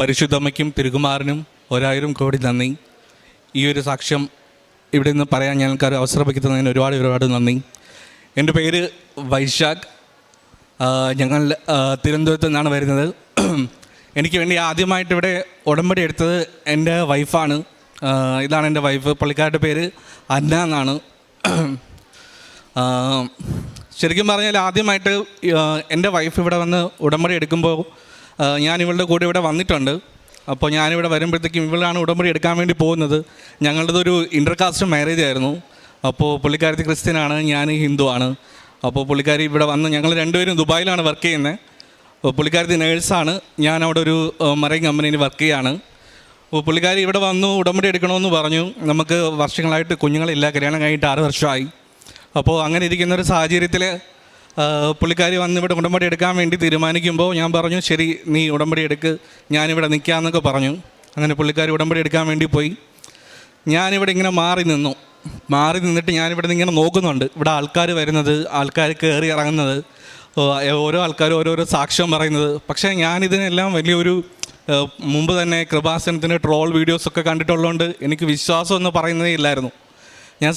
പരിശുദ്ധമ്മയ്ക്കും തിരുകുമാരനും 1000 കോടി നന്ദി. ഈ ഒരു സാക്ഷ്യം ഇവിടെ നിന്ന് പറയാൻ ഞങ്ങൾക്ക് അവസരം വയ്ക്കുന്നതിന് ഒരുപാട് നന്ദി. എൻ്റെ പേര് വൈശാഖ്. ഞങ്ങൾ തിരുവനന്തപുരത്ത് നിന്നാണ് വരുന്നത്. എനിക്ക് വേണ്ടി ആദ്യമായിട്ട് ഇവിടെ ഉടമ്പടി എടുത്തത് എൻ്റെ വൈഫാണ്. ഇതാണ് എൻ്റെ വൈഫ്. പുള്ളിക്കാരുടെ പേര് അന്ന എന്നാണ്. ശരിക്കും പറഞ്ഞാൽ ആദ്യമായിട്ട് എൻ്റെ വൈഫ് ഇവിടെ വന്ന് ഉടമ്പടി എടുക്കുമ്പോൾ ഞാൻ ഇവളുടെ കൂടെ ഇവിടെ വന്നിട്ടുണ്ട്. അപ്പോൾ ഞാനിവിടെ വരുമ്പോഴത്തേക്കും ഇവളാണ് ഉടമ്പടി എടുക്കാൻ വേണ്ടി പോകുന്നത്. ഞങ്ങളുടേതൊരു ഇൻ്റർകാസ്റ്റ് മാരേജ് ആയിരുന്നു. അപ്പോൾ പുള്ളിക്കാരത്തി ക്രിസ്ത്യനാണ്, ഞാൻ ഹിന്ദുവാണ്. അപ്പോൾ പുള്ളിക്കാരി ഇവിടെ വന്ന് ഞങ്ങൾ രണ്ടുപേരും ദുബായിലാണ് വർക്ക് ചെയ്യുന്നത്. അപ്പോൾ പുള്ളിക്കാരത്തി നേഴ്സാണ്, ഞാൻ അവിടെ ഒരു മറൈൻ കമ്പനിയിൽ വർക്ക് ചെയ്യാണ്. അപ്പോൾ പുള്ളിക്കാരി ഇവിടെ വന്നു ഉടമ്പടി എടുക്കണമെന്ന് പറഞ്ഞു. നമുക്ക് വർഷങ്ങളായിട്ട് കുഞ്ഞുങ്ങളില്ല, കല്യാണം കഴിഞ്ഞിട്ട് 6 വർഷമായി. അപ്പോൾ അങ്ങനെ ഇരിക്കുന്നൊരു സാഹചര്യത്തിൽ പുള്ളിക്കാരി വന്ന് ഇവിടെ ഉടമ്പടി എടുക്കാൻ വേണ്ടി തീരുമാനിക്കുമ്പോൾ ഞാൻ പറഞ്ഞു, ശരി നീ ഉടമ്പടി എടുക്ക്, ഞാനിവിടെ നിൽക്കാമെന്നൊക്കെ പറഞ്ഞു. അങ്ങനെ പുള്ളിക്കാരി ഉടമ്പടി എടുക്കാൻ വേണ്ടി പോയി. ഞാനിവിടെ ഇങ്ങനെ മാറി നിന്നിട്ട് ഞാനിവിടെ നിന്ന് ഇങ്ങനെ നോക്കുന്നുണ്ട്. ഇവിടെ ആൾക്കാർ വരുന്നത്, ആൾക്കാർ കയറി ഇറങ്ങുന്നത്, ഓരോ ആൾക്കാരും ഓരോരോ സാക്ഷ്യം പറയുന്നത്. പക്ഷേ ഞാനിതിനെല്ലാം വലിയൊരു മുമ്പ് തന്നെ കൃപാസനത്തിൻ്റെ ട്രോൾ വീഡിയോസൊക്കെ കണ്ടിട്ടുള്ളതുകൊണ്ട് എനിക്ക് വിശ്വാസം എന്ന് പറയുന്നതേ ഇല്ലായിരുന്നു. ഞാൻ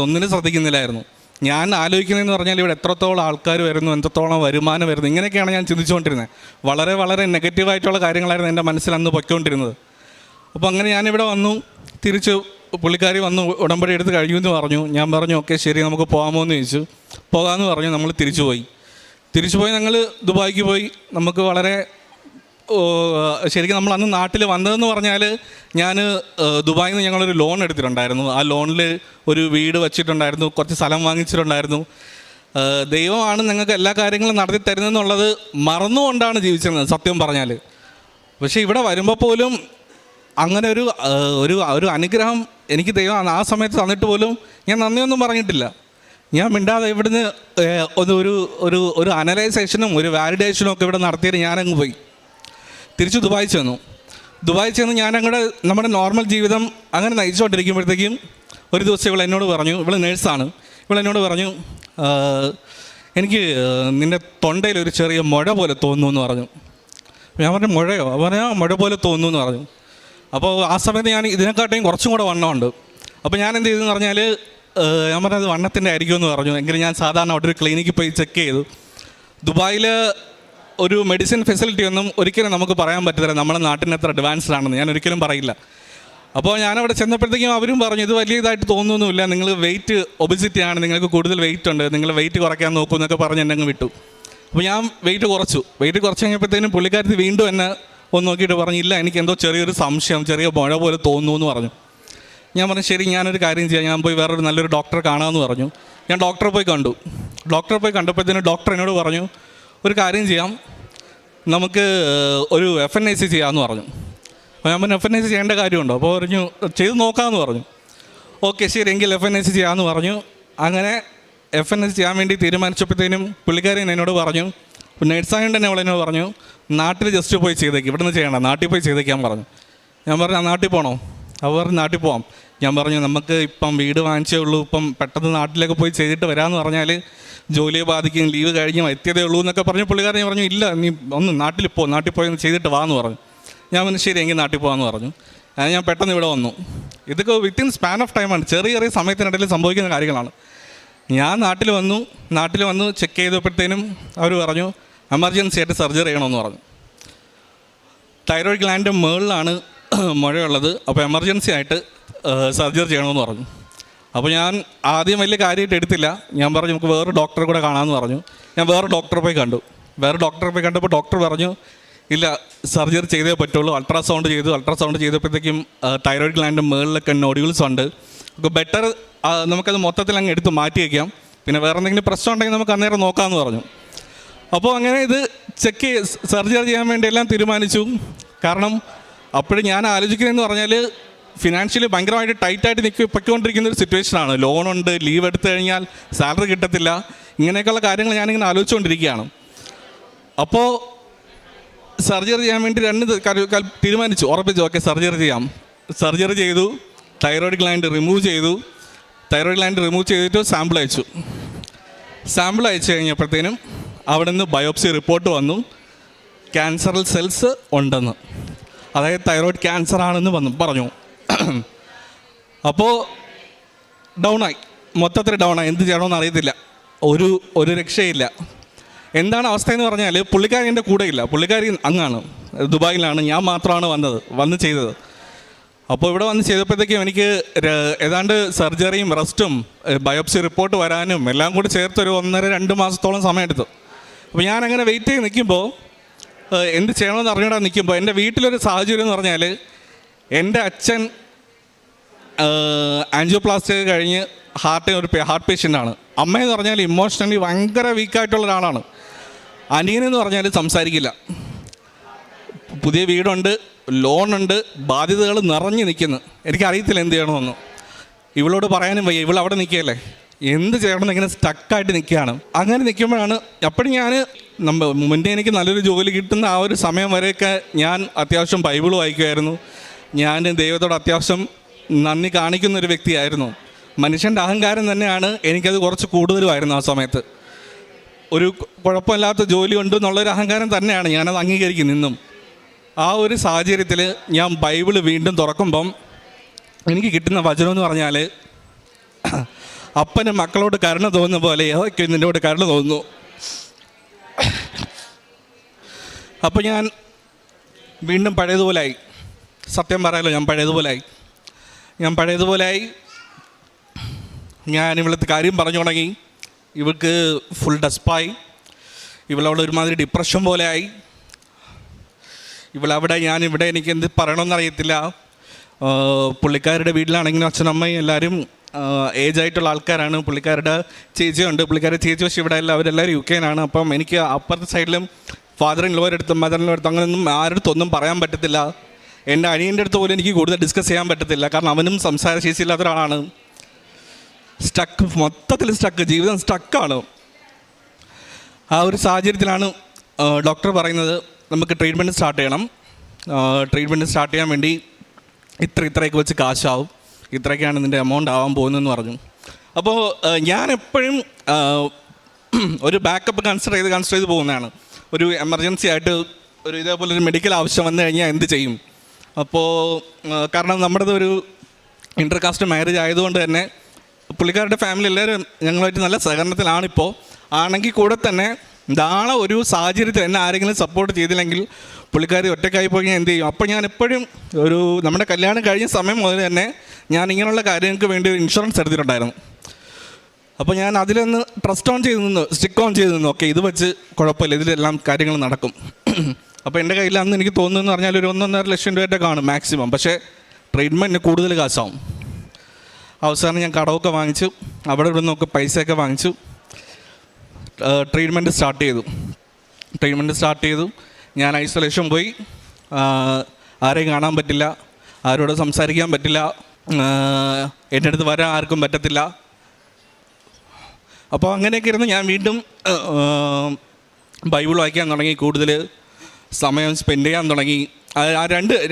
ഒന്നിനും ശ്രദ്ധിക്കുന്നില്ലായിരുന്നു. ഞാൻ ആലോചിക്കുന്നതെന്ന് പറഞ്ഞാൽ ഇവിടെ എത്രത്തോളം ആൾക്കാർ വരുന്നു, എത്രത്തോളം വരുമാനം വരുന്നു, ഇങ്ങനെയൊക്കെയാണ് ഞാൻ ചിന്തിച്ചുകൊണ്ടിരുന്നത്. വളരെ നെഗറ്റീവായിട്ടുള്ള കാര്യങ്ങളായിരുന്നു എൻ്റെ മനസ്സിൽ അന്ന് പൊയ്ക്കൊണ്ടിരുന്നത്. അപ്പോൾ അങ്ങനെ ഞാനിവിടെ വന്നു. തിരിച്ച് പുള്ളിക്കാരി വന്നു ഉടമ്പടി എടുത്ത് കഴിയുമെന്ന് പറഞ്ഞു. ഞാൻ പറഞ്ഞു ഓക്കെ ശരി നമുക്ക് പോകാമോ എന്ന് ചോദിച്ചു. പോകാമെന്ന് പറഞ്ഞു. നമ്മൾ തിരിച്ചു പോയി ഞങ്ങൾ ദുബായിക്ക് പോയി. നമുക്ക് വളരെ ശരിക്കും നമ്മൾ അന്ന് നാട്ടിൽ വന്നതെന്ന് പറഞ്ഞാൽ ഞാൻ ദുബായിൽ നിന്ന് ഞങ്ങളൊരു ലോൺ എടുത്തിട്ടുണ്ടായിരുന്നു. ആ ലോണിൽ ഒരു വീട് വച്ചിട്ടുണ്ടായിരുന്നു, കുറച്ച് സ്ഥലം വാങ്ങിച്ചിട്ടുണ്ടായിരുന്നു. ദൈവമാണ് നിങ്ങൾക്ക് എല്ലാ കാര്യങ്ങളും നടത്തി തരുന്നതെന്നുള്ളത് മറന്നുകൊണ്ടാണ് ജീവിച്ചിരുന്നത് സത്യം പറഞ്ഞാൽ. പക്ഷേ ഇവിടെ വരുമ്പോൾ പോലും അങ്ങനെ ഒരു അനുഗ്രഹം എനിക്ക് ദൈവം ആ സമയത്ത് തന്നിട്ട് പോലും ഞാൻ നന്ദിയൊന്നും പറഞ്ഞിട്ടില്ല. ഞാൻ മിണ്ടാതെ ഇവിടുന്ന് ഒരു അനലൈസേഷനും ഒരു വാലിഡേഷനും ഒക്കെ ഇവിടെ നടത്തിയിട്ട് ഞാനങ്ങ് പോയി. തിരിച്ച് ദുബായി ചെന്ന് ഞാൻ നമ്മുടെ നോർമൽ ജീവിതം അങ്ങനെ നയിച്ചുകൊണ്ടിരിക്കുമ്പോഴത്തേക്കും ഒരു ദിവസം ഇവൾ എന്നോട് പറഞ്ഞു, ഇവൾ നേഴ്സാണ്, ഇവളെന്നോട് പറഞ്ഞു എനിക്ക് നിൻ്റെ തൊണ്ടയിൽ ഒരു ചെറിയ മുഴ പോലെ തോന്നുന്നു എന്ന് പറഞ്ഞു. ഞാൻ പറഞ്ഞു മുഴയോ? മുഴ പോലെ തോന്നുന്നു എന്ന് പറഞ്ഞു. അപ്പോൾ ആ സമയത്ത് ഞാൻ ഇതിനെക്കാട്ടിയും കുറച്ചും കൂടെ വണ്ണമുണ്ട്. അപ്പോൾ ഞാൻ എന്ത് ചെയ്തെന്ന് പറഞ്ഞാൽ ഞാൻ പറഞ്ഞത് വണ്ണത്തിൻ്റെ ആയിരിക്കുമെന്ന് പറഞ്ഞു. എങ്കിലും ഞാൻ സാധാരണ അവിടെ ഒരു ക്ലിനിക്കിൽ പോയി ചെക്ക് ചെയ്തു. ദുബായിൽ ഒരു മെഡിസിൻ ഫെസിലിറ്റി ഒന്നും ഒരിക്കലും നമുക്ക് പറയാൻ പറ്റില്ല നമ്മുടെ നാട്ടിന് എത്ര അഡ്വാൻസ്ഡ് ആണെന്ന് ഞാൻ ഒരിക്കലും പറയില്ല. അപ്പോൾ ഞാനവിടെ ചെന്നപ്പോഴത്തേക്കും അവരും പറഞ്ഞു ഇത് വലിയ ഇതായിട്ട് തോന്നുന്നൊന്നുമില്ല, നിങ്ങൾ വെയിറ്റ് ഒബിസിറ്റിയാണ്, നിങ്ങൾക്ക് കൂടുതൽ വെയിറ്റ് ഉണ്ട്, നിങ്ങൾ വെയിറ്റ് കുറയ്ക്കാൻ നോക്കൂ എന്നൊക്കെ പറഞ്ഞ് എന്നെ അങ്ങ് വിട്ടു. അപ്പോൾ ഞാൻ വെയിറ്റ് കുറച്ച് കഴിഞ്ഞപ്പോഴത്തേനും പുള്ളിക്കാരത്തി വീണ്ടും എന്നെ ഒന്ന് നോക്കിയിട്ട് പറഞ്ഞില്ല എനിക്ക് എന്തോ ചെറിയൊരു സംശയം, ചെറിയ മുഴ പോലെ തോന്നുന്നു എന്ന് പറഞ്ഞു. ഞാൻ പറഞ്ഞു ശരി ഞാനൊരു കാര്യം ചെയ്യാം, ഞാൻ പോയി വേറൊരു നല്ലൊരു ഡോക്ടറെ കാണാമെന്ന് പറഞ്ഞു. ഞാൻ ഡോക്ടറെ പോയി കണ്ടപ്പോഴത്തേനും ഡോക്ടർ എന്നോട് പറഞ്ഞു ഒരു കാര്യം ചെയ്യാം, നമുക്ക് ഒരു FNAC ചെയ്യാമെന്ന് പറഞ്ഞു. അപ്പോൾ ഞാൻ പറഞ്ഞു FNAC ചെയ്യേണ്ട കാര്യമുണ്ടോ? അപ്പോൾ പറഞ്ഞു ചെയ്ത് നോക്കാമെന്ന് പറഞ്ഞു. ഓക്കെ ശരി എങ്കിൽ FNAC ചെയ്യാമെന്ന് പറഞ്ഞു. അങ്ങനെ FNAC ചെയ്യാൻ വേണ്ടി തീരുമാനിച്ചപ്പോഴത്തേനും പുള്ളിക്കാരൻ എന്നോട് പറഞ്ഞു, നേഴ്സായതുകൊണ്ട് തന്നെ അവളെന്നോട് പറഞ്ഞു നാട്ടിൽ ജസ്റ്റ് പോയി ചെയ്തേക്ക്, ഇവിടെ നിന്ന് ചെയ്യണം, നാട്ടിൽ പോയി ചെയ്തേക്കാൻ പറഞ്ഞു. ഞാൻ പറഞ്ഞു ആ നാട്ടിൽ പോകണോ? അവർ പറഞ്ഞു നാട്ടിൽ പോകാം. ഞാൻ പറഞ്ഞു നമുക്ക് ഇപ്പം വീട് വാങ്ങിച്ചേ ഉള്ളൂ, ഇപ്പം പെട്ടെന്ന് നാട്ടിലേക്ക് പോയി ചെയ്തിട്ട് വരാമെന്ന് പറഞ്ഞാൽ ജോലിയെ ബാധിക്കും, ലീവ് കഴിഞ്ഞ് എത്തിയതേ ഉള്ളൂ എന്നൊക്കെ പറഞ്ഞു. പുള്ളിക്കാരൻ പറഞ്ഞു ഇല്ല നീ ഒന്ന് നാട്ടിൽ പോയി ചെയ്തിട്ട് വാന്ന് പറഞ്ഞു. ഞാൻ പറഞ്ഞു ശരി എങ്കിൽ നാട്ടിൽ പോകാമെന്ന് പറഞ്ഞു. ഞാൻ പെട്ടെന്ന് ഇവിടെ വന്നു. ഇതൊക്കെ വിത്തിൻ സ്പാൻ ഓഫ് ടൈമാണ്, ചെറിയ സമയത്തിനിടയിൽ സംഭവിക്കുന്ന കാര്യങ്ങളാണ്. ഞാൻ നാട്ടിൽ വന്നു ചെക്ക് ചെയ്തപ്പോഴത്തേനും അവർ പറഞ്ഞു എമർജൻസി ആയിട്ട് സർജറി ചെയ്യണമെന്ന് പറഞ്ഞു. തൈറോയ്ഡ് ഗ്ലാൻഡിൻ്റെ മുകളിലാണ് മുഴയുള്ളത്, അപ്പോൾ എമർജൻസി ആയിട്ട് സർജറി ചെയ്യണമെന്ന് പറഞ്ഞു. അപ്പോൾ ഞാൻ ആദ്യം വലിയ കാര്യമായിട്ട് എടുത്തില്ല. ഞാൻ പറഞ്ഞു നമുക്ക് വേറെ ഡോക്ടറെ കൂടെ കാണാമെന്ന് പറഞ്ഞു. ഞാൻ വേറെ ഡോക്ടറെ പോയി കണ്ടപ്പോൾ ഡോക്ടർ പറഞ്ഞു ഇല്ല സർജറി ചെയ്തേ പറ്റുള്ളൂ. അൾട്രാസൗണ്ട് ചെയ്തപ്പോഴത്തേക്കും തൈറോയ്ഡ് ഗ്ലാൻഡിൻ്റെ മുകളിലൊക്കെ നോഡ്യൂൾസ് ഉണ്ട്, ബെറ്റർ നമുക്കത് മൊത്തത്തിൽ അങ്ങ് എടുത്ത് മാറ്റി വയ്ക്കാം, പിന്നെ വേറെ എന്തെങ്കിലും പ്രശ്നം ഉണ്ടെങ്കിൽ നമുക്ക് അന്നേരം നോക്കാമെന്ന് പറഞ്ഞു. അപ്പോൾ അങ്ങനെ ഇത് സർജറി ചെയ്യാൻ വേണ്ടി എല്ലാം തീരുമാനിച്ചു. കാരണം അപ്പോഴും ഞാൻ ആലോചിക്കുന്നതെന്ന് പറഞ്ഞാൽ ഫിനാൻഷ്യലി ഭയങ്കരമായിട്ട് ടൈറ്റായിട്ട് പൊയ്ക്കൊണ്ടിരിക്കുന്ന ഒരു സിറ്റുവേഷനാണ്. ലോണുണ്ട്, ലീവ് എടുത്തു കഴിഞ്ഞാൽ സാലറി കിട്ടത്തില്ല, ഇങ്ങനെയൊക്കെയുള്ള കാര്യങ്ങൾ ഞാനിങ്ങനെ ആലോചിച്ചുകൊണ്ടിരിക്കുകയാണ്. അപ്പോൾ സർജറി ചെയ്യാൻ വേണ്ടി തീരുമാനിച്ചു, ഉറപ്പിച്ചു ഓക്കെ സർജറി ചെയ്തു. തൈറോയ്ഡ് ഗ്ലാൻഡ് റിമൂവ് ചെയ്തിട്ട് സാമ്പിൾ അയച്ചു കഴിഞ്ഞപ്പോഴത്തേനും അവിടെ നിന്ന് ബയോപ്സി റിപ്പോർട്ട് വന്നു, ക്യാൻസറൽ സെൽസ് ഉണ്ടെന്ന്. അതായത് തൈറോയ്ഡ് ക്യാൻസർ ആണെന്ന് പറഞ്ഞു. അപ്പോൾ ഡൗണായി, മൊത്തത്തിൽ ഡൗണായി. എന്ത് ചെയ്യണമെന്ന് അറിയത്തില്ല, ഒരു രക്ഷയില്ല. എന്താണ് അവസ്ഥയെന്ന് പറഞ്ഞാൽ പുള്ളിക്കാരി എൻ്റെ കൂടെയില്ല, പുള്ളിക്കാരി അങ്ങാണ്, ദുബായിലാണ്. ഞാൻ മാത്രമാണ് വന്ന് ചെയ്തത്. അപ്പോൾ ഇവിടെ വന്ന് ചെയ്തപ്പോഴത്തേക്കും എനിക്ക് ഏതാണ്ട് സർജറിയും റെസ്റ്റും ബയോപ്സി റിപ്പോർട്ട് വരാനും എല്ലാം കൂടി ചേർത്തൊരു 1.5-2 മാസത്തോളം സമയമെടുത്തു. അപ്പോൾ ഞാനങ്ങനെ വെയിറ്റ് ചെയ്ത് നിൽക്കുമ്പോൾ, എന്ത് ചെയ്യണമെന്ന് അറിഞ്ഞൂടാ നിൽക്കുമ്പോൾ, എൻ്റെ വീട്ടിലൊരു സാഹചര്യം എന്ന് പറഞ്ഞാൽ എൻ്റെ അച്ഛൻ ആൻജിയോപ്ലാസ്റ്റി കഴിഞ്ഞ് ഹാർട്ട് പേഷ്യൻ്റാണ്. അമ്മയെന്ന് പറഞ്ഞാൽ ഇമോഷണലി ഭയങ്കര വീക്കായിട്ടുള്ള ഒരാളാണ്. അനിയനെന്ന് പറഞ്ഞാൽ സംസാരിക്കില്ല. പുതിയ വീടുണ്ട്, ലോണുണ്ട്, ബാധ്യതകൾ നിറഞ്ഞു നിൽക്കുന്നു. എനിക്കറിയത്തില്ല എന്ത് ചെയ്യണമെന്ന്. ഇവളോട് പറയാനും വയ്യ, ഇവളവിടെ നിൽക്കുകയല്ലേ, എന്ത് ചെയ്യണമെന്ന് ഇങ്ങനെ സ്റ്റക്കായിട്ട് നിൽക്കുകയാണ്. അങ്ങനെ നിൽക്കുമ്പോഴാണ് അപ്പോഴും ഞാൻ മുന്നേ എനിക്ക് നല്ലൊരു ജോലി കിട്ടുന്ന ആ ഒരു സമയം വരെയൊക്കെ ഞാൻ അത്യാവശ്യം ബൈബിൾ വായിക്കുമായിരുന്നു. ഞാൻ ദൈവത്തോട് അത്യാവശ്യം നന്ദി കാണിക്കുന്നൊരു വ്യക്തിയായിരുന്നു. മനുഷ്യൻ്റെ അഹങ്കാരം തന്നെയാണ്, എനിക്കത് കുറച്ച് കൂടുതലുമായിരുന്നു ആ സമയത്ത്. ഒരു കുഴപ്പമില്ലാത്ത ജോലി ഉണ്ട് എന്നുള്ളൊരു അഹങ്കാരം തന്നെയാണ്, ഞാനത് അംഗീകരിക്കുന്നു ഇന്നും. ആ ഒരു സാഹചര്യത്തിൽ ഞാൻ ബൈബിൾ വീണ്ടും തുറക്കുമ്പം എനിക്ക് കിട്ടുന്ന വചനം എന്ന് പറഞ്ഞാൽ, അപ്പന് മക്കളോട് കരുണ തോന്നുന്ന പോലെ യഹോവയ്ക്ക് നിന്നോട് കരുണ തോന്നുന്നു. അപ്പോൾ ഞാൻ വീണ്ടും പഴയതുപോലായി. സത്യം പറയാലോ, ഞാൻ പഴയതുപോലായി. ഞാൻ ഇവിടുത്തെ കാര്യം പറഞ്ഞു തുടങ്ങി. ഇവൾക്ക് ഫുൾ ഡെസ്പായി. ഇവളവിടെ ഒരുമാതിരി ഡിപ്രഷൻ പോലെ ആയി. ഇവളവിടെ, ഞാനിവിടെ, എനിക്ക് എന്ത് പറയണമെന്നറിയത്തില്ല. പുള്ളിക്കാരുടെ വീട്ടിലാണെങ്കിലും അച്ഛനമ്മയും എല്ലാവരും ഏജായിട്ടുള്ള ആൾക്കാരാണ്. പുള്ളിക്കാരുടെ ചേച്ചിയുണ്ട്, പുള്ളിക്കാരുടെ ചേച്ചി പക്ഷേ ഇവിടെ അല്ല, അവരെല്ലാവരും UK-നാണ്. അപ്പം എനിക്ക് അപ്പുറത്തെ സൈഡിലും ഫാദർ ഇൻ ലോയുടെ അടുത്തും മദർ ഇൻ ലോയുടെ അടുത്തും അങ്ങനെയൊന്നും ആരുടെ അടുത്തൊന്നും പറയാൻ പറ്റത്തില്ല. എൻ്റെ അനിയൻ്റെ അടുത്ത് പോലും എനിക്ക് കൂടുതൽ ഡിസ്കസ് ചെയ്യാൻ പറ്റത്തില്ല, കാരണം അവനും സംസാരശേഷിയില്ലാത്ത ഒരാളാണ്. മൊത്തത്തിൽ ജീവിതം സ്റ്റക്കാണ്. ആ ഒരു സാഹചര്യത്തിലാണ് ഡോക്ടർ പറയുന്നത് നമുക്ക് ട്രീറ്റ്മെൻറ്റ് സ്റ്റാർട്ട് ചെയ്യണം. ട്രീറ്റ്മെൻറ്റ് സ്റ്റാർട്ട് ചെയ്യാൻ വേണ്ടി ഇത്രയൊക്കെ വെച്ച് കാശാവും, ഇത്രയൊക്കെയാണ് ഇതിൻ്റെ എമൗണ്ട് ആവാൻ പോകുന്നതെന്ന് പറഞ്ഞു. അപ്പോൾ ഞാൻ എപ്പോഴും ഒരു ബാക്കപ്പ് കൺസിഡർ ചെയ്ത് പോകുന്നതാണ്. ഒരു എമർജൻസി ആയിട്ട് ഒരു ഇതേപോലെ ഒരു മെഡിക്കൽ ആവശ്യം വന്നു കഴിഞ്ഞാൽ എന്ത് ചെയ്യും. അപ്പോൾ കാരണം നമ്മുടേത് ഒരു ഇൻ്റർകാസ്റ്റ് മാരേജ് ആയതുകൊണ്ട് തന്നെ പുള്ളിക്കാരുടെ ഫാമിലി എല്ലാവരും ഞങ്ങളുമായിട്ട് നല്ല സഹകരണത്തിലാണിപ്പോൾ. ആണെങ്കിൽ കൂടെ തന്നെ നാളെ ഒരു സാഹചര്യത്തിൽ എന്നെ ആരെങ്കിലും സപ്പോർട്ട് ചെയ്തില്ലെങ്കിൽ പുള്ളിക്കാരി ഒറ്റയ്ക്കായി പോയി ഞാൻ എന്ത് ചെയ്യും. അപ്പോൾ ഞാൻ എപ്പോഴും നമ്മുടെ കല്യാണം കഴിഞ്ഞ സമയം മുതൽ തന്നെ ഞാൻ ഇങ്ങനെയുള്ള കാര്യങ്ങൾക്ക് വേണ്ടി ഒരു ഇൻഷുറൻസ് എടുത്തിട്ടുണ്ടായിരുന്നു. അപ്പോൾ ഞാൻ അതിലൊന്ന് സ്റ്റിക്ക് ഓൺ ചെയ്ത് നിന്നു. ഓക്കെ, ഇത് വെച്ച് കുഴപ്പമില്ല, ഇതിലെല്ലാം കാര്യങ്ങൾ നടക്കും. അപ്പോൾ എൻ്റെ കയ്യിൽ അന്ന് എനിക്ക് തോന്നുന്നതെന്ന് പറഞ്ഞാൽ ഒരു 1.5 ലക്ഷം രൂപയുടെ കാണും മാക്സിമം. പക്ഷേ ട്രീറ്റ്മെൻറ്റിന് കൂടുതൽ കാശാവും. അവസാനം ഞാൻ കടമൊക്കെ വാങ്ങിച്ചു, അവിടെ ഇവിടെ നിന്നൊക്കെ പൈസയൊക്കെ വാങ്ങിച്ചു. ട്രീറ്റ്മെൻറ്റ് സ്റ്റാർട്ട് ചെയ്തു. ഞാൻ ഐസൊലേഷൻ പോയി. ആരെയും കാണാൻ പറ്റില്ല, ആരോട് സംസാരിക്കാൻ പറ്റില്ല, എൻ്റെ അടുത്ത് വരാൻ ആർക്കും പറ്റത്തില്ല. അപ്പോൾ അങ്ങനെയൊക്കെ ഇരുന്ന് ഞാൻ വീണ്ടും ബൈബിൾ വായിക്കാൻ തുടങ്ങി, കൂടുതൽ സമയം സ്പെൻഡ് ചെയ്യാൻ തുടങ്ങി. ആ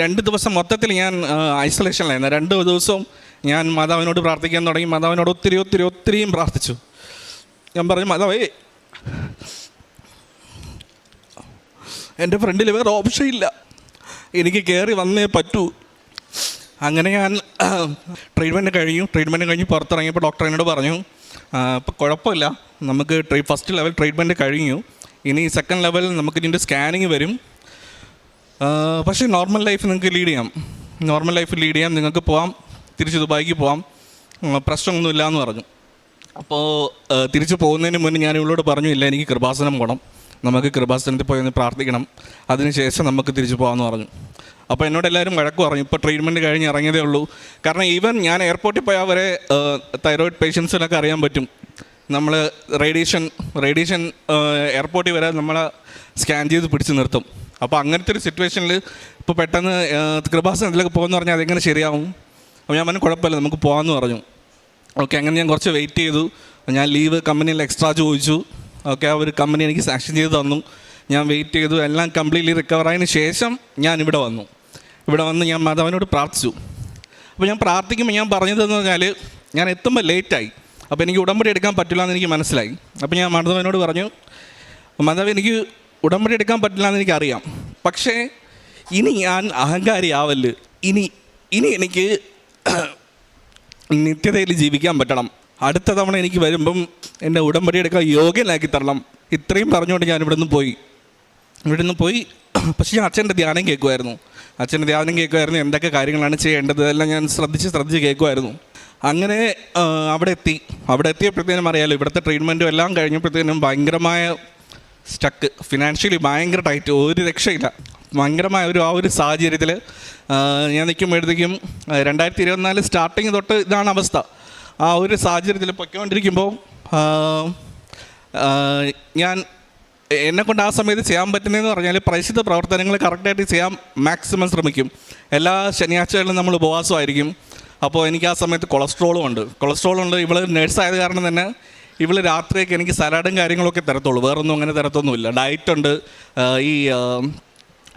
രണ്ട് ദിവസം മൊത്തത്തിൽ ഞാൻ ഐസൊലേഷനിലായിരുന്നു. 2 ദിവസവും ഞാൻ മാതാവിനോട് പ്രാർത്ഥിക്കാൻ തുടങ്ങി. മാതാവിനോട് ഒത്തിരിയും പ്രാർത്ഥിച്ചു. ഞാൻ പറഞ്ഞു, മാതാവേ, എൻ്റെ ഫ്രണ്ടിൽ വേറെ ഓപ്ഷൻ ഇല്ല, എനിക്ക് കയറി വന്നേ പറ്റൂ. അങ്ങനെ ഞാൻ ട്രീറ്റ്മെൻറ്റ് കഴിഞ്ഞ് പുറത്തിറങ്ങിയപ്പോൾ ഡോക്ടർ എന്നോട് പറഞ്ഞു, ഇപ്പോൾ കുഴപ്പമില്ല, നമുക്ക് ഫസ്റ്റ് ലെവൽ ട്രീറ്റ്മെൻറ്റ് കഴിഞ്ഞു, ഇനി സെക്കൻഡ് ലെവൽ നമുക്ക് ഇതിൻ്റെ സ്കാനിങ് വരും. പക്ഷേ നോർമൽ ലൈഫ് നിങ്ങൾക്ക് ലീഡ് ചെയ്യാം, നിങ്ങൾക്ക് പോകാം, തിരിച്ച് ദുബായിക്ക് പോകാം, പ്രശ്നമൊന്നുമില്ല എന്ന് പറഞ്ഞു. അപ്പോൾ തിരിച്ച് പോകുന്നതിന് മുന്നേ ഞാൻ ഇവളോട് പറഞ്ഞു, ഇല്ല, എനിക്ക് കൃപാസനം പോകണം, നമുക്ക് കൃപാസനത്തിൽ പോയി ഒന്ന് പ്രാർത്ഥിക്കണം, അതിനുശേഷം നമുക്ക് തിരിച്ച് പോകാമെന്ന് പറഞ്ഞു. അപ്പോൾ എന്നോട് എല്ലാവരും വഴക്ക് പറഞ്ഞു, ഇപ്പോൾ ട്രീറ്റ്മെൻറ്റ് കഴിഞ്ഞ് ഇറങ്ങിയതേ ഉള്ളൂ. കാരണം ഈവൻ ഞാൻ എയർപോർട്ടിൽ പോയാൽ വരെ തൈറോയിഡ് പേഷ്യൻസിനൊക്കെ അറിയാൻ പറ്റും. നമ്മൾ റേഡിയേഷൻ എയർപോർട്ടിൽ വരെ നമ്മളെ സ്കാൻ ചെയ്ത് പിടിച്ച് നിർത്തും. അപ്പോൾ അങ്ങനത്തെ ഒരു സിറ്റുവേഷനിൽ ഇപ്പോൾ പെട്ടെന്ന് കൃപാസനത്തിലൊക്കെ പോകുമെന്ന് പറഞ്ഞാൽ അതെങ്ങനെ ശരിയാവും. അപ്പോൾ ഞാൻ പറഞ്ഞു, കുഴപ്പമില്ല, നമുക്ക് പോകാമെന്ന് പറഞ്ഞു. ഓക്കെ, അങ്ങനെ ഞാൻ കുറച്ച് വെയിറ്റ് ചെയ്തു. ഞാൻ ലീവ് കമ്പനിയിൽ എക്സ്ട്രാ ചോദിച്ചു. ഓക്കെ, ആ ഒരു കമ്പനി എനിക്ക് സാങ്ഷൻ ചെയ്ത് തന്നു. ഞാൻ വെയിറ്റ് ചെയ്തു. എല്ലാം കംപ്ലീറ്റ്ലി റിക്കവർ ആയതിനു ശേഷം ഞാൻ ഇവിടെ വന്ന് ഞാൻ മാതാവിനോട് പ്രാർത്ഥിച്ചു. അപ്പോൾ ഞാൻ പ്രാർത്ഥിക്കുമ്പോൾ ഞാൻ പറഞ്ഞതെന്ന് പറഞ്ഞാൽ, ഞാൻ എത്തുമ്പോൾ ലേറ്റായി. അപ്പോൾ എനിക്ക് ഉടമ്പടി എടുക്കാൻ പറ്റില്ല എന്ന് എനിക്ക് മനസ്സിലായി. അപ്പോൾ ഞാൻ മാതാവിനോട് പറഞ്ഞു, മാതാവ്, എനിക്ക് ഉടമ്പടി എടുക്കാൻ പറ്റില്ല എന്ന് എനിക്കറിയാം, പക്ഷേ ഇനി ഞാൻ അഹങ്കാരിയാവല്ല്, ഇനി ഇനി എനിക്ക് നിത്യതയിൽ ജീവിക്കാൻ പറ്റണം. അടുത്ത തവണ എനിക്ക് വരുമ്പം എൻ്റെ ഉടമ്പടി എടുക്കാൻ യോഗ്യനാക്കി തരണം. ഇത്രയും പറഞ്ഞുകൊണ്ട് ഞാൻ ഇവിടെ നിന്ന് പോയി. പക്ഷേ ഞാൻ അച്ഛൻ്റെ ധ്യാനം കേൾക്കുമായിരുന്നു. എന്തൊക്കെ കാര്യങ്ങളാണ് ചെയ്യേണ്ടത് എല്ലാം ഞാൻ ശ്രദ്ധിച്ച് കേൾക്കുമായിരുന്നു. അങ്ങനെ അവിടെ എത്തിയപ്പോഴത്തേനും അറിയാമല്ലോ, ഇവിടുത്തെ ട്രീറ്റ്മെൻറ്റും എല്ലാം കഴിഞ്ഞപ്പോഴത്തേനും ഭയങ്കരമായ സ്റ്റക്ക്, ഫിനാൻഷ്യലി ഭയങ്കര ടൈറ്റ്, ഒരു രക്ഷയില്ല. ഭയങ്കരമായ ആ ഒരു സാഹചര്യത്തിൽ ഞാൻ നിൽക്കുമ്പോഴത്തേക്കും 2024 സ്റ്റാർട്ടിങ് തൊട്ട് ഇതാണ് അവസ്ഥ. ആ ഒരു സാഹചര്യത്തിൽ പൊയ്ക്കൊണ്ടിരിക്കുമ്പോൾ ഞാൻ എന്നെക്കൊണ്ട് ആ സമയത്ത് ചെയ്യാൻ പറ്റുന്നതെന്ന് പറഞ്ഞാൽ പ്രേക്ഷിത പ്രവർത്തനങ്ങൾ കറക്റ്റായിട്ട് ചെയ്യാൻ മാക്സിമം ശ്രമിക്കും. എല്ലാ ശനിയാഴ്ചകളിലും നമ്മൾ ഉപവാസമായിരിക്കും. അപ്പോൾ എനിക്ക് ആ സമയത്ത് കൊളസ്ട്രോളും ഉണ്ട്. ഇവൾ നേഴ്സായത് കാരണം തന്നെ ഇവൾ രാത്രിയൊക്കെ എനിക്ക് സലാഡും കാര്യങ്ങളൊക്കെ തരത്തുള്ളൂ, വേറൊന്നും അങ്ങനെ തരത്തൊന്നുമില്ല. ഡയറ്റുണ്ട്, ഈ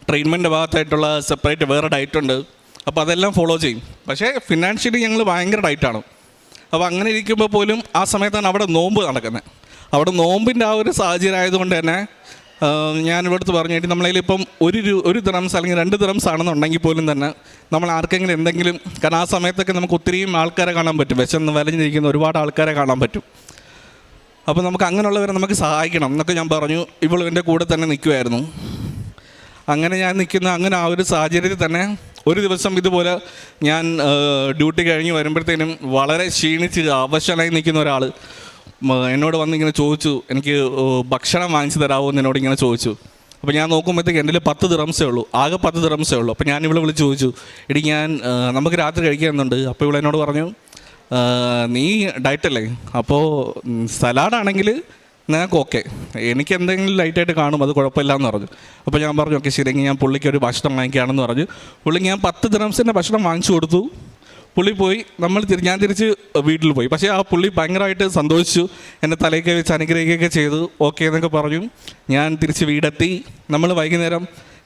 ട്രീറ്റ്മെൻറ്റ് ഭാഗത്തായിട്ടുള്ള സെപ്പറേറ്റ് വേറെ ഡയറ്റുണ്ട്. അപ്പോൾ അതെല്ലാം ഫോളോ ചെയ്യും. പക്ഷേ ഫിനാൻഷ്യലി ഞങ്ങൾ ഭയങ്കര ഡയറ്റാണ്. അപ്പോൾ അങ്ങനെ ഇരിക്കുമ്പോൾ പോലും ആ സമയത്താണ് അവിടെ നോമ്പ് നടക്കുന്നത്. അവിടെ നോമ്പിൻ്റെ ആ ഒരു സാഹചര്യം ആയതുകൊണ്ട് തന്നെ ഞാൻ ഇവിടുത്തെ പറഞ്ഞിട്ട് നമ്മളതിലിപ്പം ഒരു ദിറംസ് അല്ലെങ്കിൽ 2 ദിറംസ് ആണെന്നുണ്ടെങ്കിൽ പോലും തന്നെ നമ്മൾ ആർക്കെങ്കിലും എന്തെങ്കിലും, കാരണം ആ സമയത്തൊക്കെ നമുക്ക് ഒത്തിരിയും ആൾക്കാരെ കാണാൻ പറ്റും, വിശന്ന് വലഞ്ഞിരിക്കുന്ന ഒരുപാട് ആൾക്കാരെ കാണാൻ പറ്റും. അപ്പോൾ നമുക്ക് അങ്ങനെയുള്ളവരെ നമുക്ക് സഹായിക്കണം എന്നൊക്കെ ഞാൻ പറഞ്ഞു. ഇവളും എൻ്റെ കൂടെ തന്നെ നിൽക്കുമായിരുന്നു. അങ്ങനെ ഞാൻ അങ്ങനെ ആ ഒരു സാഹചര്യത്തിൽ തന്നെ ഒരു ദിവസം ഇതുപോലെ ഞാൻ ഡ്യൂട്ടി കഴിഞ്ഞ് വരുമ്പോഴത്തേനും വളരെ ക്ഷീണിച്ച് അവശനായി നിൽക്കുന്ന ഒരാൾ എന്നോട് വന്ന് ഇങ്ങനെ ചോദിച്ചു, എനിക്ക് ഭക്ഷണം വാങ്ങിച്ചു തരാമോ എന്ന് എന്നോട് ഇങ്ങനെ ചോദിച്ചു. അപ്പോൾ ഞാൻ നോക്കുമ്പോഴത്തേക്ക് എൻ്റെ 10 ദിറംസേ ഉള്ളൂ, ആകെ 10 ദിറംസേ ഉള്ളൂ. അപ്പോൾ ഞാൻ ഇവിടെ വിളിച്ച് ചോദിച്ചു, നമുക്ക് രാത്രി കഴിക്കാനുണ്ട്. അപ്പോൾ ഇവിടെ എന്നോട് പറഞ്ഞു, നീ ഡയറ്റല്ലേ, അപ്പോൾ സലാഡാണെങ്കിൽ നിങ്ങൾക്ക് ഓക്കെ, എനിക്ക് എന്തെങ്കിലും ലൈറ്റായിട്ട് കാണും, അത് കുഴപ്പമില്ല എന്ന് പറഞ്ഞു. അപ്പോൾ ഞാൻ പറഞ്ഞു ഓക്കെ ശരിയെങ്കിൽ ഞാൻ പുള്ളിക്ക് ഒരു ഭക്ഷണം വാങ്ങിക്കുകയാണെന്ന് പറഞ്ഞു. പുള്ളിക്ക് ഞാൻ 10 ദിറംസിൻ്റെ ഭക്ഷണം വാങ്ങിച്ചു കൊടുത്തു. പുള്ളി പോയി, ഞാൻ തിരിച്ച് വീട്ടിൽ പോയി. പക്ഷേ ആ പുള്ളി ഭയങ്കരമായിട്ട് സന്തോഷിച്ചു, എന്നെ തലയൊക്കെ വെച്ച് അനുഗ്രഹിക്കുകയൊക്കെ ചെയ്തു. ഓക്കെ എന്നൊക്കെ പറഞ്ഞു. ഞാൻ തിരിച്ച് വീടെത്തി. നമ്മൾ വൈകുന്നേരം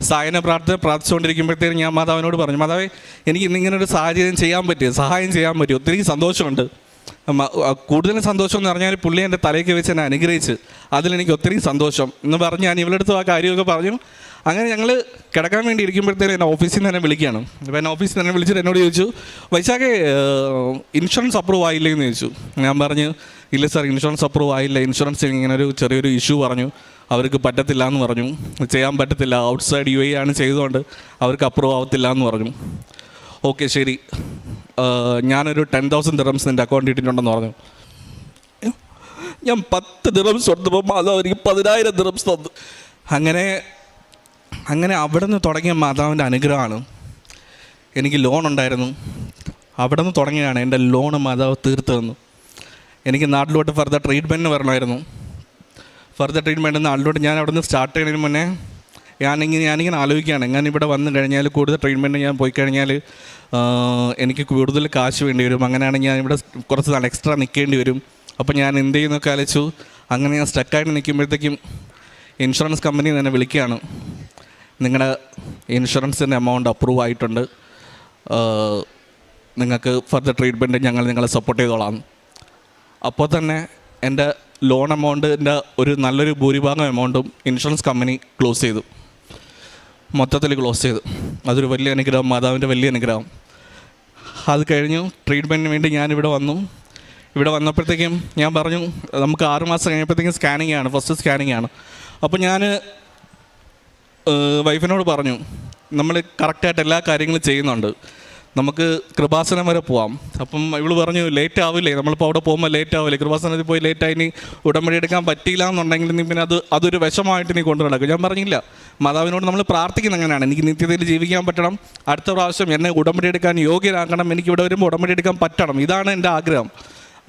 സായന പ്രാർത്ഥിച്ചുകൊണ്ടിരിക്കുമ്പോഴത്തേക്കും ഞാൻ മാതാവിനോട് പറഞ്ഞു, മാതാവേ എനിക്ക് ഇന്നിങ്ങനൊരു സഹായം ചെയ്യാൻ പറ്റി, ഒത്തിരി സന്തോഷമുണ്ട്. കൂടുതലും സന്തോഷം എന്ന് പറഞ്ഞാൽ പുള്ളി എൻ്റെ തലയ്ക്ക് വെച്ച് എന്നെ അനുഗ്രഹിച്ച്, അതിലെനിക്ക് ഒത്തിരി സന്തോഷം എന്ന് പറഞ്ഞ് ഞാൻ ഇവളെടുത്ത് ആ കാര്യമൊക്കെ പറഞ്ഞു. അങ്ങനെ ഞങ്ങൾ കിടക്കാൻ വേണ്ടി ഇരിക്കുമ്പോഴത്തേനും എന്നെ ഓഫീസിൽ നിന്ന് തന്നെ വിളിക്കുകയാണ്. അപ്പോൾ എന്നെ ഓഫീസിൽ നിന്ന് വിളിച്ചിട്ട് എന്നോട് ചോദിച്ചു, വൈശാഖേ ഇൻഷുറൻസ് അപ്രൂവ് ആയില്ലേ എന്ന് ചോദിച്ചു. ഞാൻ പറഞ്ഞു ഇല്ല സാർ, ഇൻഷുറൻസ് അപ്രൂവ് ആയില്ല, ഇൻഷുറൻസ് ഇങ്ങനെ ഒരു ചെറിയൊരു ഇഷ്യൂ പറഞ്ഞു, അവർക്ക് പറ്റത്തില്ല എന്ന് പറഞ്ഞു, ചെയ്യാൻ പറ്റത്തില്ല, ഔട്ട്സൈഡ് UAE ആണ് ചെയ്തുകൊണ്ട് അവർക്ക് അപ്രൂവ് ആവത്തില്ല എന്ന് പറഞ്ഞു. ഓക്കെ ശരി, ഞാനൊരു 10,000 ദിറംസ് നിൻ്റെ അക്കൗണ്ട് ഇട്ടിട്ടുണ്ടെന്ന് പറഞ്ഞു. ഞാൻ 10 ദിറംസ് കൊടുത്തപ്പോൾ മാതാവ് എനിക്ക് 10,000 ദിറംസ് തന്നു. അങ്ങനെ അവിടെ നിന്ന് തുടങ്ങിയ മാതാവിൻ്റെ അനുഗ്രഹമാണ്. എനിക്ക് ലോൺ ഉണ്ടായിരുന്നു, അവിടെ നിന്ന് തുടങ്ങിയാണ് എൻ്റെ ലോണ് മാതാവ് തീർത്ത് തന്നു. എനിക്ക് നാട്ടിലോട്ട് ഫർദർ ട്രീറ്റ്മെൻറ്റിന് വരണമായിരുന്നു. ഫർദർ ട്രീറ്റ്മെൻറ്റ് നാട്ടിലോട്ട് ഞാൻ അവിടെ നിന്ന് സ്റ്റാർട്ട് ചെയ്യുന്നതിന് മുന്നേ ഞാനിങ്ങനെ ആലോചിക്കുകയാണ്, ഞാൻ ഇവിടെ വന്നു കഴിഞ്ഞാൽ കൂടുതൽ ട്രീറ്റ്മെൻറ്റ് ഞാൻ പോയി കഴിഞ്ഞാൽ എനിക്ക് കൂടുതൽ കാശ് വേണ്ടി വരും. അങ്ങനെയാണെങ്കിൽ ഞാൻ ഇവിടെ കുറച്ച് നാൾ എക്സ്ട്രാ നിൽക്കേണ്ടി വരും. അപ്പോൾ ഞാൻ എന്ത് ചെയ്യുന്നൊക്കെ ആലോചിച്ചു. അങ്ങനെ ഞാൻ സ്റ്റക്കായിട്ട് നിൽക്കുമ്പോഴത്തേക്കും ഇൻഷുറൻസ് കമ്പനി തന്നെ വിളിക്കുകയാണ്, നിങ്ങളുടെ ഇൻഷുറൻസിൻ്റെ എമൗണ്ട് അപ്രൂവ് ആയിട്ടുണ്ട്, നിങ്ങൾക്ക് ഫർദർ ട്രീറ്റ്മെൻറ്റ് ഞങ്ങൾ നിങ്ങളെ സപ്പോർട്ട് ചെയ്തോളാം. അപ്പോൾ തന്നെ എൻ്റെ ലോൺ എമൗണ്ടിൻ്റെ നല്ലൊരു ഭൂരിഭാഗം എമൗണ്ടും ഇൻഷുറൻസ് കമ്പനി ക്ലോസ് ചെയ്തു, മൊത്തത്തിൽ ക്ലോസ് ചെയ്തു. അതൊരു വലിയ അനുഗ്രഹം, മാതാവിൻ്റെ വലിയ അനുഗ്രഹം. അത് കഴിഞ്ഞു ട്രീറ്റ്മെൻറ്റിന് വേണ്ടി ഞാനിവിടെ വന്നു. ഇവിടെ വന്നപ്പോഴത്തേക്കും ഞാൻ പറഞ്ഞു, നമുക്ക് 6 മാസം കഴിഞ്ഞപ്പോഴത്തേക്കും സ്കാനിങ് ആണ്, ഫസ്റ്റ് സ്കാനിങ് ആണ്. അപ്പോൾ ഞാൻ വൈഫിനോട് പറഞ്ഞു, നമ്മൾ കറക്റ്റായിട്ട് എല്ലാ കാര്യങ്ങളും ചെയ്യുന്നുണ്ട്, നമുക്ക് കൃപാസനം വരെ പോവാം. അപ്പം ഇവൾ പറഞ്ഞു ലേറ്റ് ആവില്ലേ, നമ്മളിപ്പോൾ അവിടെ പോകുമ്പോൾ ലേറ്റ് ആവില്ലേ, കൃപാസനത്തിൽ പോയി ലേറ്റായി നീ ഉടമ്പടി എടുക്കാൻ പറ്റിയില്ല എന്നുണ്ടെങ്കിൽ നീ പിന്നെ അതൊരു വിഷമമായിട്ട് നീ കൊണ്ടു നടക്കും. ഞാൻ പറഞ്ഞില്ല, മാതാവിനോട് നമ്മൾ പ്രാർത്ഥിക്കുന്ന അങ്ങനെയാണ്, എനിക്ക് നിത്യതയിൽ ജീവിക്കാൻ പറ്റണം, അടുത്ത പ്രാവശ്യം എന്നെ ഉടമ്പടി എടുക്കാൻ യോഗ്യരാക്കണം, എനിക്ക് ഇവിടെ വരുമ്പോൾ ഉടമ്പടി എടുക്കാൻ പറ്റണം, ഇതാണ് എൻ്റെ ആഗ്രഹം.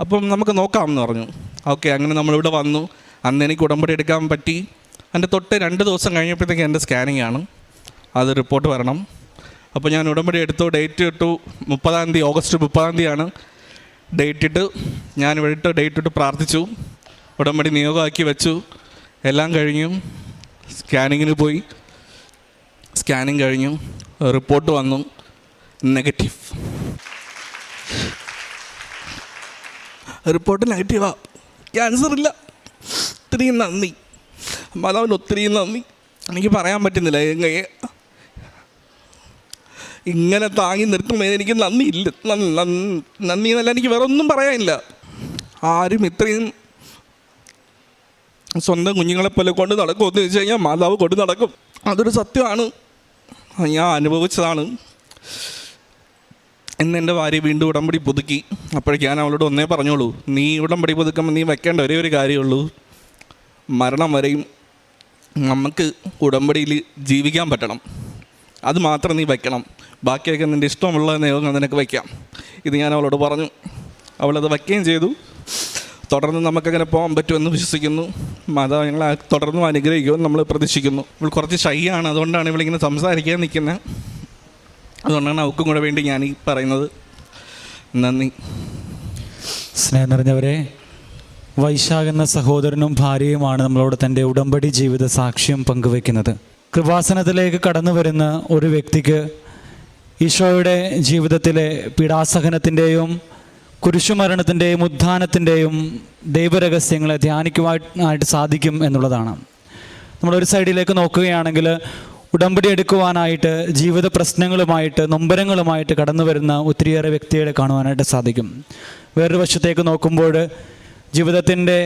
അപ്പം നമുക്ക് നോക്കാം എന്ന് പറഞ്ഞു. ഓക്കെ, അങ്ങനെ നമ്മളിവിടെ വന്നു. അന്ന് എനിക്ക് ഉടമ്പടി എടുക്കാൻ പറ്റി. എൻ്റെ തൊട്ട് 2 ദിവസം കഴിഞ്ഞപ്പോഴത്തേക്ക് എൻ്റെ സ്കാനിങ് ആണ്, അത് റിപ്പോർട്ട് വരണം. അപ്പോൾ ഞാൻ ഉടമ്പടി എടുത്തു, ഡേറ്റ് ഇട്ടു, 30-ാം തീയതി, ഓഗസ്റ്റ് 30-ാം തീയതിയാണ് ഡേറ്റ് ഇട്ട്. ഞാൻ ഇവിടെ ഇട്ട് ഡേറ്റ് ഇട്ട് പ്രാർത്ഥിച്ചു, ഉടമ്പടി നിയോഗമാക്കി വെച്ചു. എല്ലാം കഴിഞ്ഞു, സ്കാനിങ്ങിന് പോയി. സ്കാനിങ് കഴിഞ്ഞു, റിപ്പോർട്ട് വന്നു, നെഗറ്റീവ്. റിപ്പോർട്ട് നെഗറ്റീവാ, ക്യാൻസർ ഇല്ല. ഒത്തിരി നന്ദി മാതാവിന്, ഒത്തിരി നന്ദി. എനിക്ക് പറയാൻ പറ്റുന്നില്ല. ഇങ്ങനെ താങ്ങി നിർത്തുന്നതിന് എനിക്ക് നന്ദിയില്ല. നന്ദി എന്നല്ല, എനിക്ക് വേറെ ഒന്നും പറയാനില്ല. ആരും ഇത്രയും സ്വന്തം കുഞ്ഞുങ്ങളെപ്പോലെ കൊണ്ട് നടക്കുമെന്ന് ചോദിച്ചു കഴിഞ്ഞാൽ മാതാവ് കൊണ്ട് നടക്കും. അതൊരു സത്യമാണ്, ഞാൻ അനുഭവിച്ചതാണ്. ഇന്ന് എൻ്റെ ഭാര്യ വീണ്ടും ഉടമ്പടി പുതുക്കി. അപ്പോഴേക്ക് ഞാൻ അവളോട് ഒന്നേ പറഞ്ഞോളൂ, നീ ഉടമ്പടി പുതുക്കുമ്പോൾ നീ വെക്കേണ്ട ഒരേ ഒരു കാര്യമുള്ളൂ, മരണം വരെയും നമുക്ക് ഉടമ്പടിയിൽ ജീവിക്കാൻ പറ്റണം. അത് മാത്രം നീ വയ്ക്കണം, ബാക്കിയൊക്കെ നിൻ്റെ ഇഷ്ടമുള്ള നിയമങ്ങൾ നിനക്ക് വയ്ക്കാം. ഇത് ഞാൻ അവളോട് പറഞ്ഞു. അവളത് വയ്ക്കുകയും ചെയ്തു. തുടർന്ന് നമുക്കങ്ങനെ പോകാൻ പറ്റുമെന്ന് വിശ്വസിക്കുന്നു. മാതാവ് ഞങ്ങളെ തുടർന്നും അനുഗ്രഹിക്കുമെന്ന് നമ്മൾ പ്രതീക്ഷിക്കുന്നു. ഇവൾ കുറച്ച് ഷൈ ആണ്, അതുകൊണ്ടാണ് ഇവളിങ്ങനെ സംസാരിക്കാൻ നിൽക്കുന്നത്. അതുകൊണ്ടാണ് അവൾക്കും കൂടെ വേണ്ടി ഞാൻ ഈ പറയുന്നത്. നന്ദി. സ്നേഹം നിറഞ്ഞവരെ, വൈശാഖ് എന്ന സഹോദരനും ഭാര്യയുമാണ് നമ്മളോട് തൻ്റെ ഉടമ്പടി ജീവിത സാക്ഷ്യം പങ്കുവെക്കുന്നത്. കൃപാസനത്തിലേക്ക് കടന്നു വരുന്ന ഒരു വ്യക്തിക്ക് ഈശോയുടെ ജീവിതത്തിലെ പീഡാസഹനത്തിൻ്റെയും കുരിശുമരണത്തിൻ്റെയും ഉത്ഥാനത്തിൻ്റെയും ദൈവരഹസ്യങ്ങളെ ധ്യാനിക്കുവാനായിട്ട് സാധിക്കും എന്നുള്ളതാണ്. നമ്മളൊരു സൈഡിലേക്ക് നോക്കുകയാണെങ്കിൽ ഉടമ്പടി എടുക്കുവാനായിട്ട് ജീവിത പ്രശ്നങ്ങളുമായിട്ട് നൊമ്പരങ്ങളുമായിട്ട് കടന്നു വരുന്ന ഒത്തിരിയേറെ വ്യക്തികളെ കാണുവാനായിട്ട് സാധിക്കും. വേറൊരു വശത്തേക്ക് നോക്കുമ്പോൾ ജീവിതത്തിൻ്റെ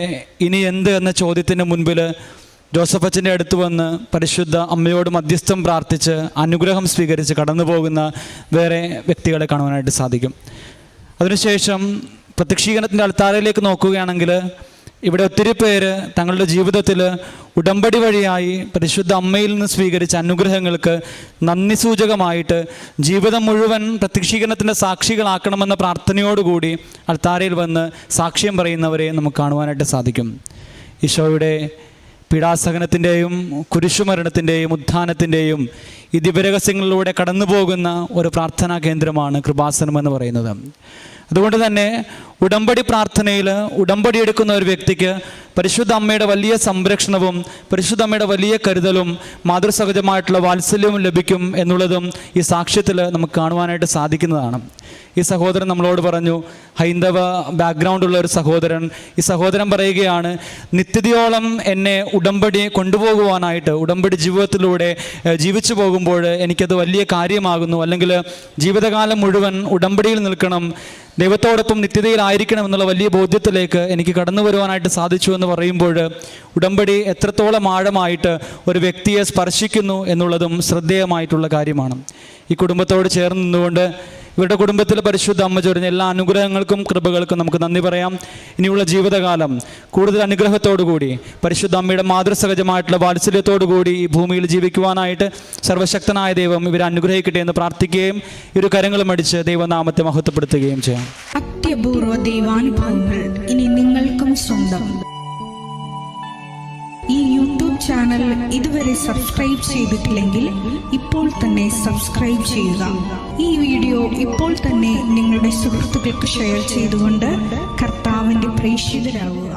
ഇനി എന്ത് എന്ന ചോദ്യത്തിന് മുൻപിൽ ജോസഫ് അച്ഛൻ്റെ അടുത്ത് വന്ന് പരിശുദ്ധ അമ്മയോട് മധ്യസ്ഥം പ്രാർത്ഥിച്ച് അനുഗ്രഹം സ്വീകരിച്ച് കടന്നു പോകുന്ന വേറെ വ്യക്തികളെ കാണുവാനായിട്ട് സാധിക്കും. അതിനുശേഷം പ്രത്യക്ഷീകരണത്തിൻ്റെ അൾത്താരയിലേക്ക് നോക്കുകയാണെങ്കിൽ ഇവിടെ ഒത്തിരി പേര് തങ്ങളുടെ ജീവിതത്തിൽ ഉടമ്പടി വഴിയായി പരിശുദ്ധ അമ്മയിൽ നിന്ന് സ്വീകരിച്ച അനുഗ്രഹങ്ങൾക്ക് നന്ദി സൂചകമായിട്ട് ജീവിതം മുഴുവൻ പ്രത്യക്ഷീകരണത്തിൻ്റെ സാക്ഷികളാക്കണമെന്ന പ്രാർത്ഥനയോടുകൂടി അൾത്താരയിൽ വന്ന് സാക്ഷ്യം പറയുന്നവരെ നമുക്ക് കാണുവാനായിട്ട് സാധിക്കും. ഈശോയുടെ പീഡാസഹനത്തിൻ്റെയും കുരിശുമരണത്തിൻ്റെയും ഉത്ഥാനത്തിൻ്റെയും ഈ ദിവ്യരഹസ്യങ്ങളിലൂടെ കടന്നു പോകുന്ന ഒരു പ്രാർത്ഥനാ കേന്ദ്രമാണ് കൃപാസനം എന്ന് പറയുന്നത്. അതുകൊണ്ട് തന്നെ ഉടമ്പടി പ്രാർത്ഥനയിൽ ഉടമ്പടി എടുക്കുന്ന ഒരു വ്യക്തിക്ക് പരിശുദ്ധ അമ്മയുടെ വലിയ സംരക്ഷണവും പരിശുദ്ധ അമ്മയുടെ വലിയ കരുതലും മാതൃസഹജമായിട്ടുള്ള വാത്സല്യവും ലഭിക്കും എന്നുള്ളതും ഈ സാക്ഷ്യത്തിൽ നമുക്ക് കാണുവാനായിട്ട് സാധിക്കുന്നതാണ്. ഈ സഹോദരൻ നമ്മളോട് പറഞ്ഞു, ഹൈന്ദവ ബാക്ക്ഗ്രൗണ്ടുള്ള ഒരു സഹോദരൻ. ഈ സഹോദരൻ പറയുകയാണ്, നിത്യതയോളം എന്നെ ഉടമ്പടി കൊണ്ടുപോകുവാനായിട്ട് ഉടമ്പടി ജീവിതത്തിലൂടെ ജീവിച്ചു പോകുമ്പോൾ എനിക്കത് വലിയ കാര്യമാകുന്നു, അല്ലെങ്കിൽ ജീവിതകാലം മുഴുവൻ ഉടമ്പടിയിൽ നിൽക്കണം, ദൈവത്തോടൊപ്പം നിത്യതയിലായിരിക്കണം എന്നുള്ള വലിയ ബോധ്യത്തിലേക്ക് എനിക്ക് കടന്നു വരുവാനായിട്ട് സാധിച്ചു എന്ന് പറയുമ്പോൾ ഉടമ്പടി എത്രത്തോളം ആഴമായിട്ട് ഒരു വ്യക്തിയെ സ്പർശിക്കുന്നു എന്നുള്ളതും ശ്രദ്ധേയമായിട്ടുള്ള കാര്യമാണ്. ഈ കുടുംബത്തോട് ചേർന്ന് നിന്നുകൊണ്ട് ഇവരുടെ കുടുംബത്തിൽ പരിശുദ്ധ അമ്മ ചൊരിഞ്ഞ എല്ലാ അനുഗ്രഹങ്ങൾക്കും കൃപകൾക്കും നമുക്ക് നന്ദി പറയാം. ഇനിയുള്ള ജീവിതകാലം കൂടുതൽ അനുഗ്രഹത്തോടുകൂടി പരിശുദ്ധ അമ്മയുടെ മാതൃസഹജമായിട്ടുള്ള വാത്സല്യത്തോടുകൂടി ഈ ഭൂമിയിൽ ജീവിക്കുവാനായിട്ട് സർവശക്തനായ ദൈവം ഇവരെ അനുഗ്രഹിക്കട്ടെ എന്ന് പ്രാർത്ഥിക്കുകയും ഇരു കരങ്ങളും അടിച്ച് ദൈവനാമത്തെ മഹത്വപ്പെടുത്തുകയും ചെയ്യാം. അത്യപൂർവ ദൈവാനുഭവങ്ങൾ ഇനി നിങ്ങൾക്കും സ്വന്തം. ഈ യൂട്യൂബ് ചാനൽ ഇതുവരെ സബ്സ്ക്രൈബ് ചെയ്തിട്ടില്ലെങ്കിൽ ഇപ്പോൾ തന്നെ സബ്സ്ക്രൈബ് ചെയ്യുക. ഈ വീഡിയോ ഇപ്പോൾ തന്നെ നിങ്ങളുടെ സുഹൃത്തുക്കൾക്ക് ഷെയർ ചെയ്തുകൊണ്ട് കർത്താവിൻ്റെ പ്രേക്ഷിതരാകുക.